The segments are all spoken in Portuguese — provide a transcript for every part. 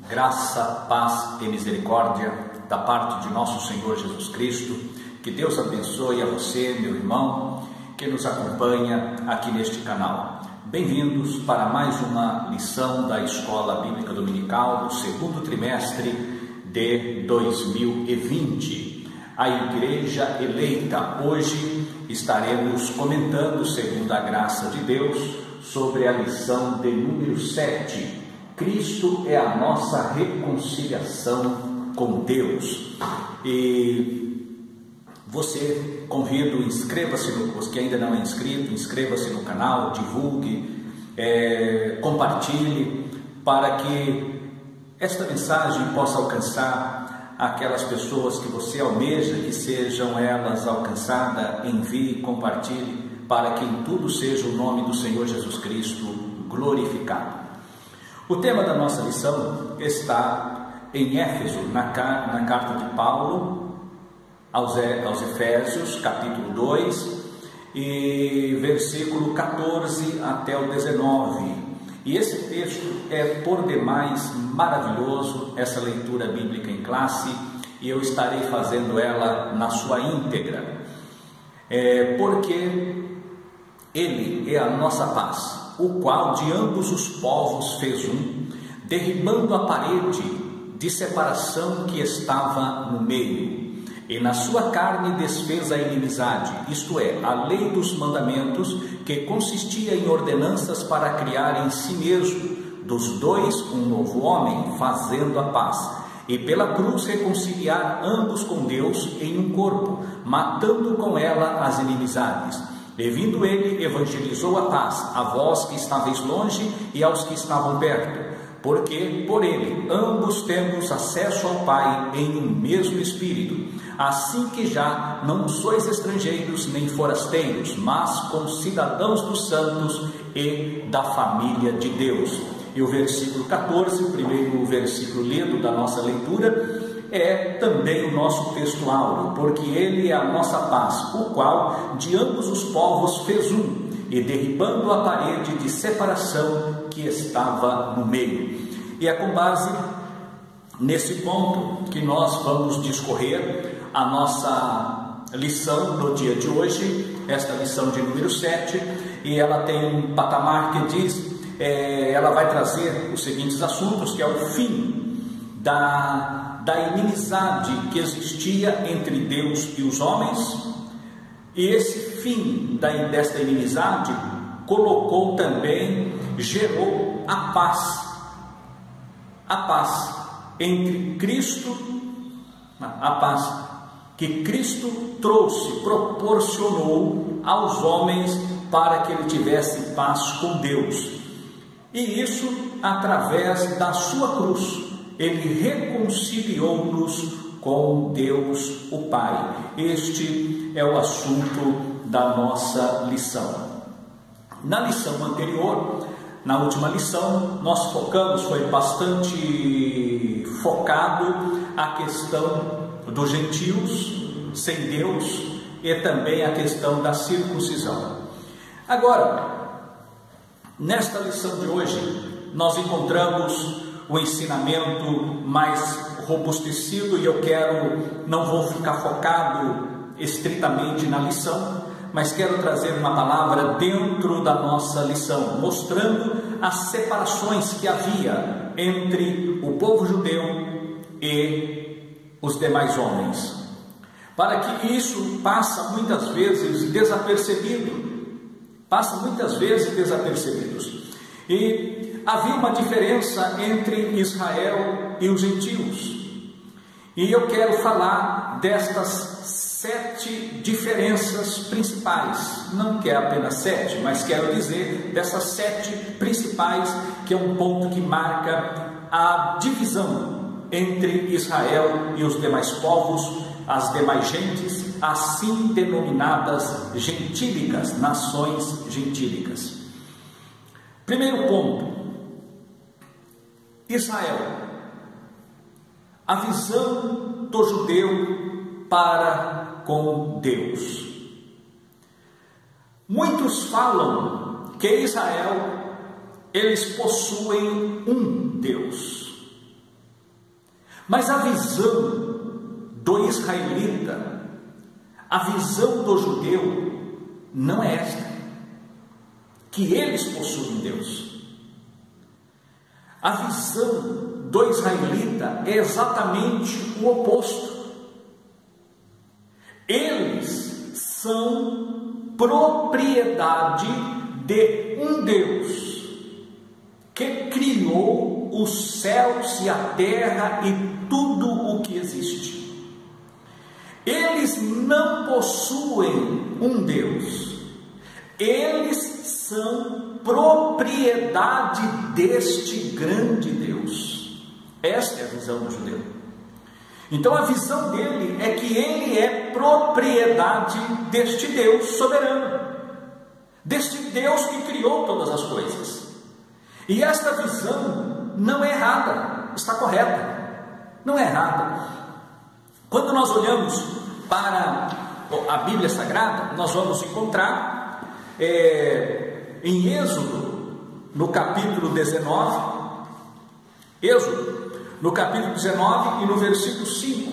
Graça, paz e misericórdia da parte de nosso Senhor Jesus Cristo. Que Deus abençoe a você, meu irmão, que nos acompanha aqui neste canal. Bem-vindos para mais uma lição da Escola Bíblica Dominical do segundo trimestre de 2020. A Igreja Eleita. Hoje estaremos comentando, segundo a graça de Deus, sobre a lição de número 7. Cristo é a nossa reconciliação com Deus. E você, convido, inscreva-se, os que ainda não é inscrito, inscreva-se no canal, divulgue, compartilhe, para que esta mensagem possa alcançar aquelas pessoas que você almeja que sejam elas alcançadas. Envie, compartilhe, para que em tudo seja o nome do Senhor Jesus Cristo glorificado. O tema da nossa lição está em Éfeso, na carta de Paulo aos Efésios, capítulo 2, e versículo 14 até o 19. E esse texto é por demais maravilhoso, essa leitura bíblica em classe, e eu estarei fazendo ela na sua íntegra, porque Ele é a nossa paz, o qual de ambos os povos fez um, derribando a parede de separação que estava no meio, e na sua carne desfez a inimizade, isto é, a lei dos mandamentos, que consistia em ordenanças para criar em si mesmo dos dois um novo homem, fazendo a paz, e pela cruz reconciliar ambos com Deus em um corpo, matando com ela as inimizades. E vindo ele, evangelizou a paz a vós que estáveis longe e aos que estavam perto, porque por ele ambos temos acesso ao Pai em um mesmo Espírito, assim que já não sois estrangeiros nem forasteiros, mas concidadãos dos santos e da família de Deus. E o versículo 14, o primeiro versículo lido da nossa leitura, é também o nosso texto áureo, porque ele é a nossa paz, o qual de ambos os povos fez um, e derribando a parede de separação que estava no meio. E é com base nesse ponto que nós vamos discorrer a nossa lição do dia de hoje, esta lição de número 7, e ela tem um patamar que diz, ela vai trazer os seguintes assuntos, que é o fim da inimizade que existia entre Deus e os homens, e esse fim desta inimizade colocou também, gerou a paz entre Cristo, a paz que Cristo trouxe, proporcionou aos homens para que ele tivesse paz com Deus, e isso através da sua cruz. Ele reconciliou-nos com Deus o Pai. Este é o assunto da nossa lição. Na lição anterior, na última lição, nós foi bastante focado a questão dos gentios sem Deus e também a questão da circuncisão. Agora, nesta lição de hoje, nós encontramos o ensinamento mais robustecido, e eu não vou ficar focado estritamente na lição, mas quero trazer uma palavra dentro da nossa lição, mostrando as separações que havia entre o povo judeu e os demais homens, para que isso passa muitas vezes desapercebido, e havia uma diferença entre Israel e os gentios, e eu quero falar destas 7 diferenças principais, não que é apenas 7, mas quero dizer dessas 7 principais, que é um ponto que marca a divisão entre Israel e os demais povos, as demais gentes, assim denominadas gentílicas, nações gentílicas. Primeiro ponto, Israel, a visão do judeu para com Deus. Muitos falam que Israel, eles possuem um Deus, Mas a visão do israelita, a visão do judeu, não é esta, que eles possuem Deus. A visão do israelita é exatamente o oposto. Eles são propriedade de um Deus que criou os céus e a terra e tudo o que existe. Eles não possuem um Deus, eles são propriedade deste grande Deus. Esta é a visão do judeu. Então a visão dele é que ele é propriedade deste Deus soberano, deste Deus que criou todas as coisas. E esta visão não é errada, está correta, não é errada. Quando nós olhamos para a Bíblia Sagrada, nós vamos encontrar em Êxodo, no capítulo 19, Êxodo, no capítulo 19 e no versículo 5,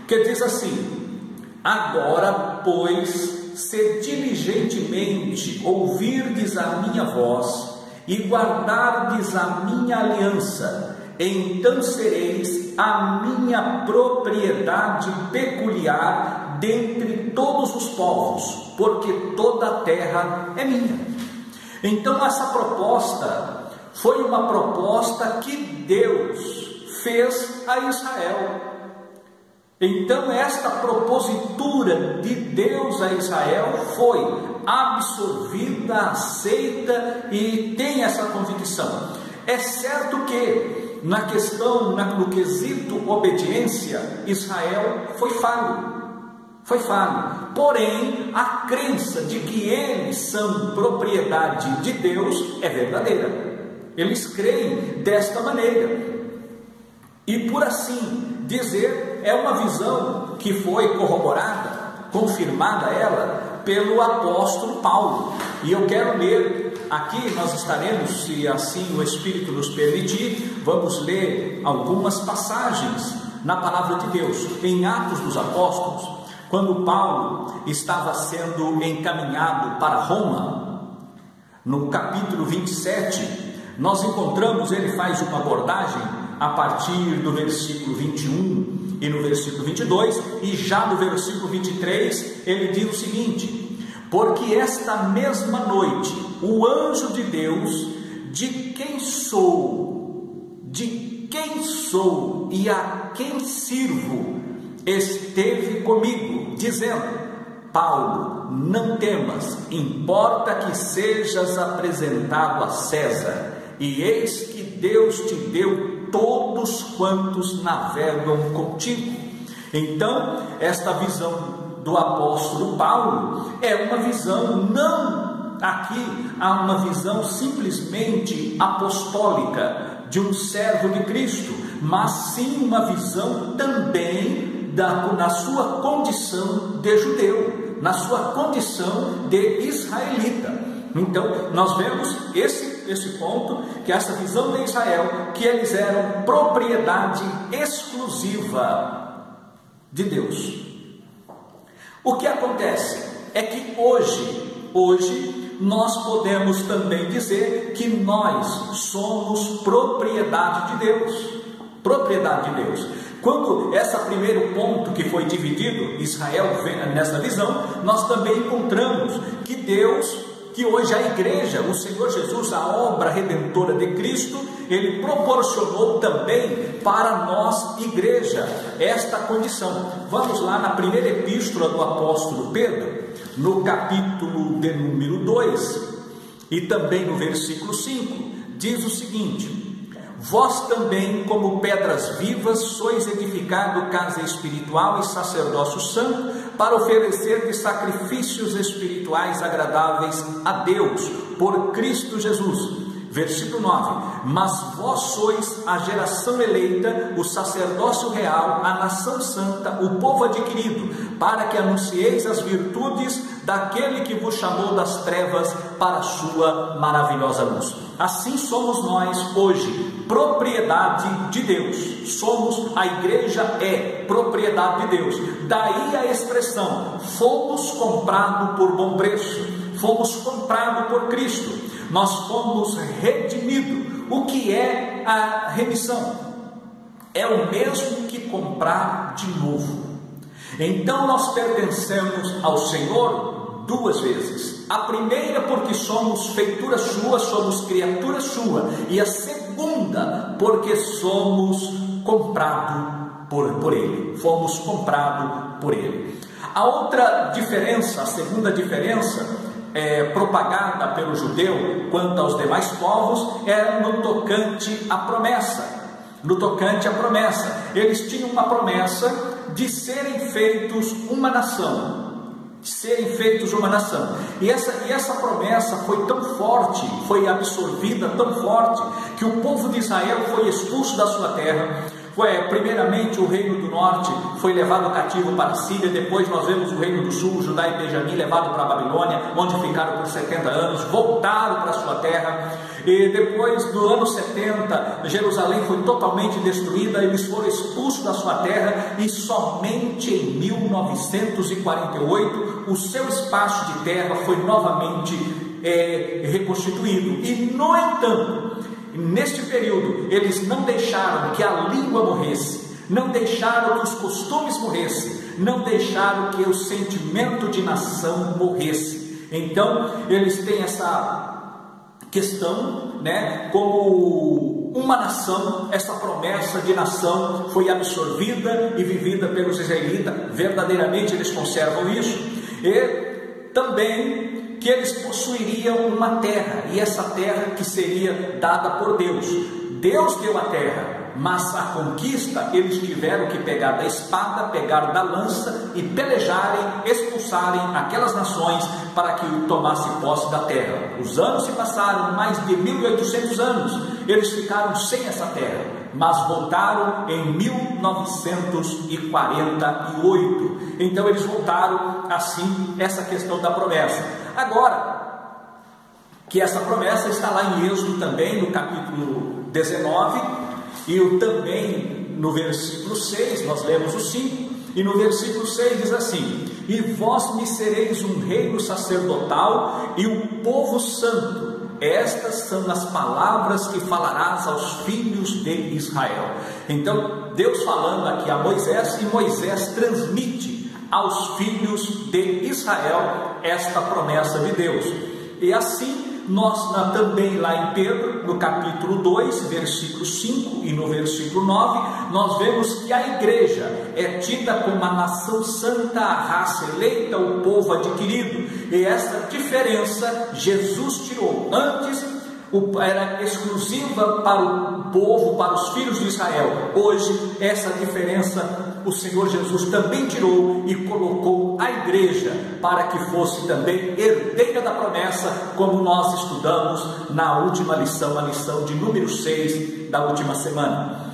que diz assim: agora, pois, se diligentemente ouvirdes a minha voz e guardardes a minha aliança, então sereis a minha propriedade peculiar dentre todos os povos, porque toda a terra é minha. Então essa proposta foi uma proposta que Deus fez a Israel. Então esta propositura de Deus a Israel foi absorvida, aceita e tem essa convicção. É certo que na questão, no quesito obediência, Israel foi falho, porém a crença de que eles são propriedade de Deus é verdadeira. Eles creem desta maneira. E por assim dizer, é uma visão que foi corroborada, confirmada ela, pelo apóstolo Paulo. E eu quero ler, aqui nós estaremos, se assim o Espírito nos permitir, vamos ler algumas passagens na palavra de Deus, em Atos dos Apóstolos, quando Paulo estava sendo encaminhado para Roma, no capítulo 27, nós encontramos, ele faz uma abordagem a partir do versículo 21 e no versículo 22, e já no versículo 23, ele diz o seguinte: porque esta mesma noite, o anjo de Deus, de quem sou e a quem sirvo, esteve comigo, dizendo: Paulo, não temas, importa que sejas apresentado a César, e eis que Deus te deu todos quantos navegam contigo. Então, esta visão do apóstolo Paulo é uma visão, não aqui há uma visão simplesmente apostólica de um servo de Cristo, mas sim uma visão também na sua condição de judeu, na sua condição de israelita. Então nós vemos esse ponto, que essa visão de Israel, que eles eram propriedade exclusiva de Deus. O que acontece é que hoje nós podemos também dizer que nós somos propriedade de Deus. Propriedade de Deus. Quando esse primeiro ponto que foi dividido, Israel vem nessa visão, nós também encontramos que Deus, que hoje a igreja, o Senhor Jesus, a obra redentora de Cristo, ele proporcionou também para nós, igreja, esta condição. Vamos lá na primeira epístola do apóstolo Pedro, no capítulo de número 2, e também no versículo 5, diz o seguinte: vós também, como pedras vivas, sois edificado casa espiritual e sacerdócio santo, para oferecer de sacrifícios espirituais agradáveis a Deus, por Cristo Jesus. Versículo 9: mas vós sois a geração eleita, o sacerdócio real, a nação santa, o povo adquirido, para que anuncieis as virtudes daquele que vos chamou das trevas para a sua maravilhosa luz. Assim somos nós hoje, propriedade de Deus. A igreja é propriedade de Deus. Daí a expressão, fomos comprados por bom preço, fomos comprados por Cristo, nós fomos redimidos. O que é a remissão? É o mesmo que comprar de novo. Então nós pertencemos ao Senhor duas vezes. A primeira porque somos feitura sua, somos criatura sua. E a segunda porque somos comprados por Ele. Fomos comprados por Ele. A outra diferença, a segunda diferença propagada pelo judeu quanto aos demais povos é no tocante à promessa. No tocante à promessa, eles tinham uma promessa de serem feitos uma nação, e essa promessa foi tão forte, foi absorvida tão forte, que o povo de Israel foi expulso da sua terra. Primeiramente o reino do norte foi levado cativo para a Síria, depois nós vemos o reino do sul, Judá e Benjamim, levado para a Babilônia, onde ficaram por 70 anos, voltaram para a sua terra, e depois do ano 70, Jerusalém foi totalmente destruída, eles foram expulsos da sua terra, e somente em 1948, o seu espaço de terra foi novamente reconstituído. E no entanto, neste período, eles não deixaram que a língua morresse, não deixaram que os costumes morressem, não deixaram que o sentimento de nação morresse. Então, eles têm essa questão, como uma nação. Essa promessa de nação foi absorvida e vivida pelos israelitas. Verdadeiramente eles conservam isso. E também que eles possuiriam uma terra, e essa terra que seria dada por Deus. Deus deu a terra, mas a conquista eles tiveram que pegar da espada, pegar da lança e pelejarem, expulsarem aquelas nações para que tomassem posse da terra. Os anos se passaram, mais de 1800 anos, eles ficaram sem essa terra, mas voltaram em 1948. Então eles voltaram assim, essa questão da promessa. Agora, que essa promessa está lá em Êxodo também, no capítulo 19, e também no versículo 6, nós lemos o 5, e no versículo 6 diz assim: e vós me sereis um reino sacerdotal e um povo santo. Estas são as palavras que falarás aos filhos de Israel. Então, Deus falando aqui a Moisés, e Moisés transmite aos filhos de Israel esta promessa de Deus. E assim, nós também lá em Pedro, no capítulo 2, versículo 5 e no versículo 9, nós vemos que a igreja é tida como a nação santa, a raça eleita, o povo adquirido. E essa diferença Jesus tirou. Antes era exclusiva para o povo, para os filhos de Israel. Hoje essa diferença o Senhor Jesus também tirou e colocou a igreja para que fosse também herdeira da promessa, como nós estudamos na última lição, a lição de número 6 da última semana.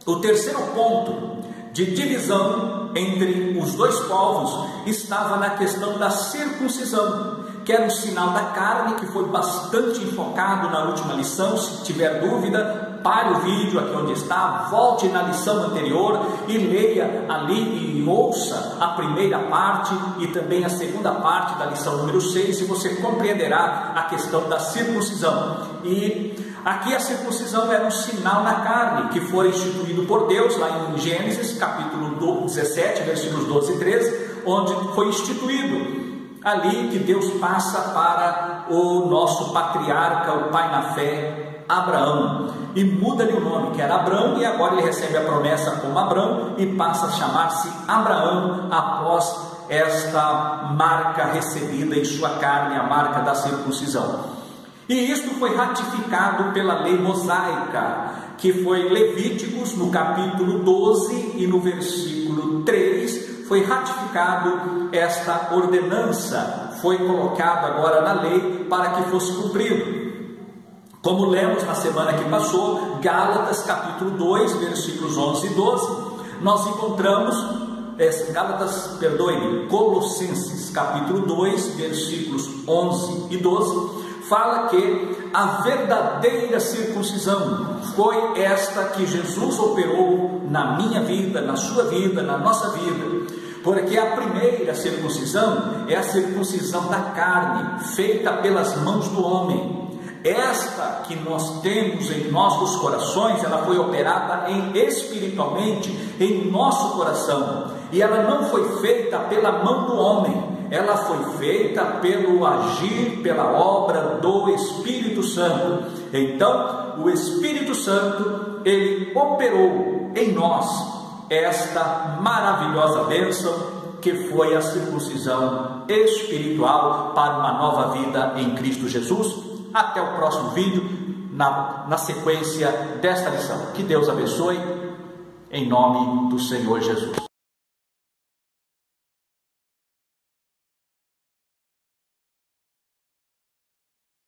O terceiro ponto de divisão entre os dois povos estava na questão da circuncisão, que era um sinal da carne, que foi bastante enfocado na última lição. Se tiver dúvida, pare o vídeo aqui onde está, volte na lição anterior e leia ali e ouça a primeira parte e também a segunda parte da lição número 6, e você compreenderá a questão da circuncisão. E aqui a circuncisão era um sinal na carne, que foi instituído por Deus, lá em Gênesis, capítulo 17, versículos 12 e 13, onde foi instituído ali que Deus passa para o nosso patriarca, o pai na fé, Abraão, e muda-lhe o nome, que era Abrão, e agora ele recebe a promessa como Abrão e passa a chamar-se Abraão após esta marca recebida em sua carne, a marca da circuncisão. E isto foi ratificado pela lei mosaica, que foi Levíticos, no capítulo 12 e no versículo 3, foi ratificado esta ordenança, foi colocado agora na lei para que fosse cumprido. Como lemos na semana que passou, Gálatas capítulo 2, versículos 11 e 12, nós encontramos Colossenses capítulo 2, versículos 11 e 12, fala que a verdadeira circuncisão foi esta que Jesus operou na minha vida, na sua vida, na nossa vida. Porque a primeira circuncisão é a circuncisão da carne, feita pelas mãos do homem. Esta que nós temos em nossos corações, ela foi operada espiritualmente em nosso coração. E ela não foi feita pela mão do homem, ela foi feita pelo agir, pela obra do Espírito Santo. Então, o Espírito Santo, ele operou em nós esta maravilhosa bênção que foi a circuncisão espiritual para uma nova vida em Cristo Jesus. Até o próximo vídeo, na sequência desta lição. Que Deus abençoe, em nome do Senhor Jesus.